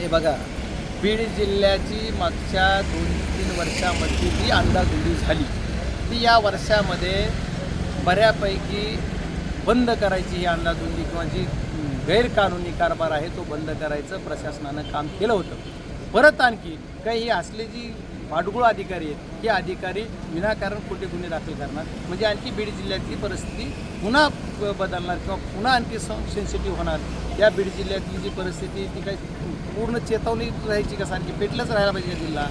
हे बघा, बीड जिल्ह्याची मागच्या 2-3 वर्षामध्ये जी अंदाधुंदी झाली ती या वर्षामध्ये बऱ्यापैकी बंद करायची ही अंदाधुंदी किंवा जी गैरकानूनी कारभार आहे तो बंद करायचं प्रशासनानं काम केलं होतं। परत आणखी काही ही असले जी भाडगुळ अधिकारी आहेत हे अधिकारी विनाकारण खोटे गुन्हे दाखल करणार म्हणजे आणखी बीड जिल्ह्यातली परिस्थिती पुन्हा बदलणार किंवा पुन्हा आणखी सेन्सिटिव्ह होणार। या बीड जिल्ह्यातली जी परिस्थिती ती काही पूर्ण चेतावणी राहायची का सारखी पेटलंच राहायला पाहिजे जिल्हा।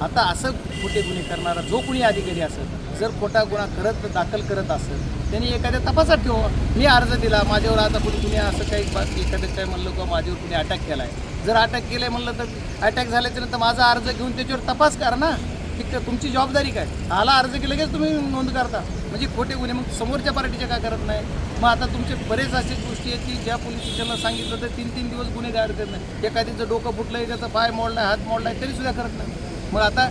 आता असं खोटे गुन्हे करणारा जो कोणी अधिकारी असेल जर खोटा गुन्हा दाखल करत असेल त्यांनी एखाद्या तपासात ठेवा। मी अर्ज दिला माझ्यावर आता कुणी असं काही एखादं काय म्हणलं किंवा माझ्यावर कुणी अटॅक केला आहे जर अटॅक केलं आहे म्हणलं तर अटॅक झाल्याच्यानंतर माझा अर्ज घेऊन त्याच्यावर तपास करा ना। ठीक आहे, तुमची जबाबदारी काय? आला अर्ज केलं की तुम्ही नोंद करता म्हणजे खोटे गुन्हे मग समोरच्या पार्टीच्या काय करत नाही। मग आता तुमचे बरेच असे गोष्टी आहेत की ज्या पोलीस स्टेशनला सांगितलं तर 3-3 दिवस गुन्हे गार करत नाही। एखाद्याचं डोकं फुटलं आहे त्याचा पाय मोडला हात मोडला आहे तरीसुद्धा करत नाही। मग आता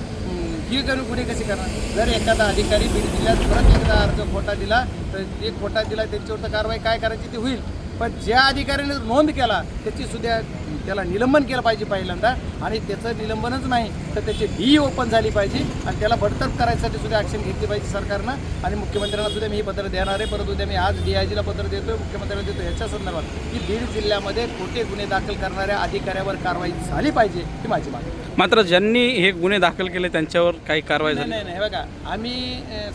ही गुन्हे कसे करणार? जर एखादा अधिकारी बीड जिल्ह्यात परत एकदा अर्ज खोटा दिला तर एक खोटा दिला त्याच्यावर तर कारवाई काय करायची ती होईल, पण ज्या अधिकाऱ्याने नोंद केला त्याची सुद्धा त्याला निलंबन केलं पाहिजे पहिल्यांदा आणि त्याचं निलंबनच नाही तर त्याची डी ओपन झाली पाहिजे आणि त्याला बडतर्फ करायसाठी सुद्धा ॲक्शन घेतली पाहिजे सरकारनं। आणि मुख्यमंत्र्यांना सुद्धा मी हे पत्र देणार आहे, परंतु उद्या मी आज DIGला पत्र देतो मुख्यमंत्र्यांना देतो याच्या संदर्भात की बीड जिल्ह्यामध्ये खोटे गुन्हे दाखल करणाऱ्या अधिकाऱ्यावर कारवाई झाली पाहिजे ही माझी मागणी। मात्र ज्यांनी हे गुन्हे दाखल केले त्यांच्यावर काही कारवाई झाली नाही? हे बघा, आम्ही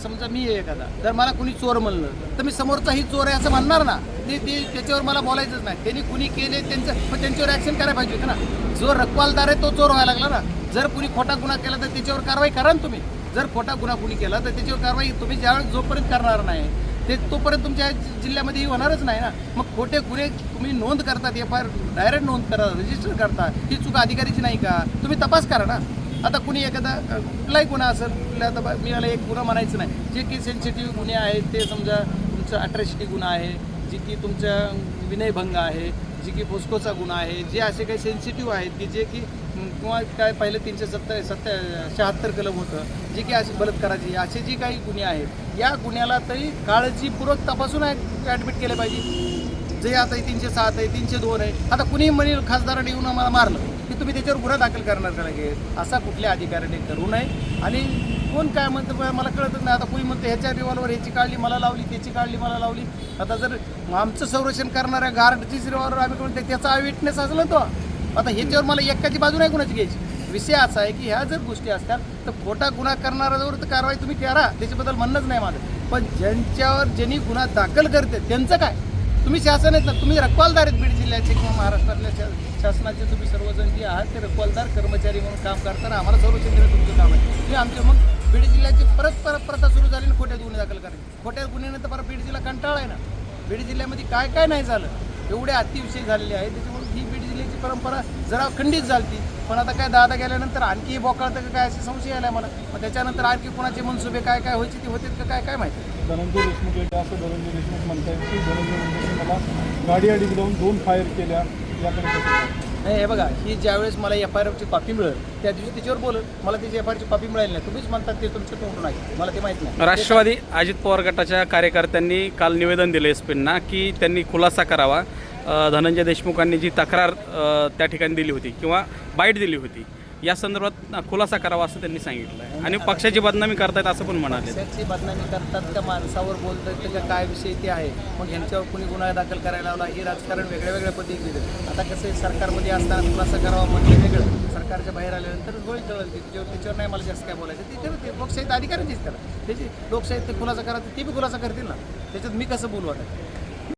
समजा मी एखादा जर मला कुणी चोर म्हणलं तर मी समोरचा ही चोर आहे असं म्हणणार ना। ते त्याच्यावर मला बोलायचंच नाही। त्यांनी कुणी केले त्यांच्यावर ॲक्शन करायला पाहिजे होतं ना। जो रखवालदार आहे तो चोर व्हायला लागला ना। जर कुणी खोटा गुन्हा केला तर त्याच्यावर कारवाई करा ना तुम्ही। जर खोटा गुन्हा कुणी केला तर त्याच्यावर कारवाई तुम्ही ज्यावेळेस जोपर्यंत करणार नाही ते तोपर्यंत तुमच्या जिल्ह्यामध्ये ही होणारच नाही ना। मग खोटे गुन्हे तुम्ही नोंद करतात FIR डायरेक्ट नोंद करा रजिस्टर करता ही चूक अधिकारीची नाही का? तुम्ही तपास करा ना। आता कुणी एखादा कुठलाही गुन्हा असेल कुठल्या आता मी मला एक गुन्हा म्हणायचं नाही जे की सेन्सिटिव्ह गुन्हे आहेत ते समजा तुमचं अट्रॅसिटी गुन्हा आहे जी की तुमचा विनयभंग आहे जी की पोस्कोचा गुन्हा आहे जे असे काही सेन्सिटिव्ह आहेत की जे की किंवा काय पहिले 376 कलम होतं जे की अशी बलात्काराची असे जी काही गुन्हे आहेत या गुन्ह्याला तरी काळजीपूर्वक तपासून ॲडमिट केले पाहिजे। जे आता 307 आहे 302 आहे आता कुणी म्हणेल खासदाराने येऊन आम्हाला मारलं की तुम्ही त्याच्यावर गुन्हा दाखल करणार का लगेच? असा कुठल्या अधिकाऱ्याने करू नये। आणि कोण काय म्हणतं मला कळतच नाही। आता कुणी म्हणतं ह्याच्या रिव्हॉल्वर ह्याची काढली मला लावली त्याची काढली मला लावली। आता जर आमचं संरक्षण करणाऱ्या गार्डचीच रिव्हॉल्वर आम्ही म्हणतो त्याचा आय विटनेस असला तो आता ह्याच्यावर मला एकाची बाजू नाही कुणाची घ्यायची। विषय असा आहे की ह्या जर गोष्टी असतात तर खोटा गुन्हा करणाऱ्यावर तर कारवाई तुम्ही करा त्याच्याबद्दल म्हणणंच नाही माझं, पण ज्यांनी गुन्हा दाखल करते त्यांचं काय? तुम्ही शासन आहेत ना, तुम्ही रखवालदार आहेत बीड जिल्ह्याचे किंवा महाराष्ट्रातल्या शासनाचे तुम्ही सर्वजण जे आहात ते रखवालदार कर्मचारी म्हणून काम करताना आम्हाला संरक्षण देणं तुमचं काम आहे। तुम्ही आमच्या मग बीड जिल्ह्याची परत प्रथा सुरू झाली ना खोट्यात गुन्हे दाखल करायचे। खोट्या गुन्ह्यानंतर परत बीड जिल्हा कंटाळा आहे ना। बीड जिल्ह्यामध्ये काय काय नाही झालं एवढे अतिविषय झालेले आहेत त्याच्यामुळे ही बीड जिल्ह्याची परंपरा जरा खंडित झाली। पण आता काय दादा गेल्यानंतर आणखी बोकाळतं काय असे संशय आला मला। मग त्याच्यानंतर आणखी कोणाचे मनसुबे काय काय व्हायचे ते होते का काय माहिती? धनंजय देशमुख येते असं धनंजय देशमुख म्हणतात की धनंजय देशमुख मला गाडी अडीक लावून 2 फायर केल्या याकडे नाही। हे बघा, ही ज्यावेळेस मला FIRची कॉपी मिळेल त्या दिवशी त्याच्यावर बोलत मला त्याची FIRची कॉपी मिळाली नाही। तुम्हीच म्हणतात ते तुमचं तोंड नाही मला ते माहीत नाही। राष्ट्रवादी अजित पवार गटाच्या कार्यकर्त्यांनी काल निवेदन दिले एसपींना की त्यांनी खुलासा करावा धनंजय देशमुखांनी जी तक्रार त्या ठिकाणी दिली होती किंवा बाईट दिली होती या संदर्भात खुलासा करावा असं त्यांनी सांगितलं आहे। आणि पक्षाची बदनामी करतायत असं पण म्हणाले। पक्षाची बदनामी करतात त्या माणसावर बोलतात त्याच्या काय विषय ते आहे मग यांच्यावर कुणी गुन्हा दाखल करायला लावला हे राजकारण वेगळ्या पद्धतीने। आता कसं आहे सरकारमध्ये असताना खुलासा करावा म्हणजे वेगळं, सरकारच्या बाहेर आल्यानंतर गोळी कळल त्याच्यावर नाही मला जास्त काय बोलायचं ते लोकशाहीत अधिकाऱ्यांचीच करा त्याची लोकशाहीत ते खुलासा करायचं ते बी खुलासा करतील ना त्याच्यात मी कसं बोलू आता?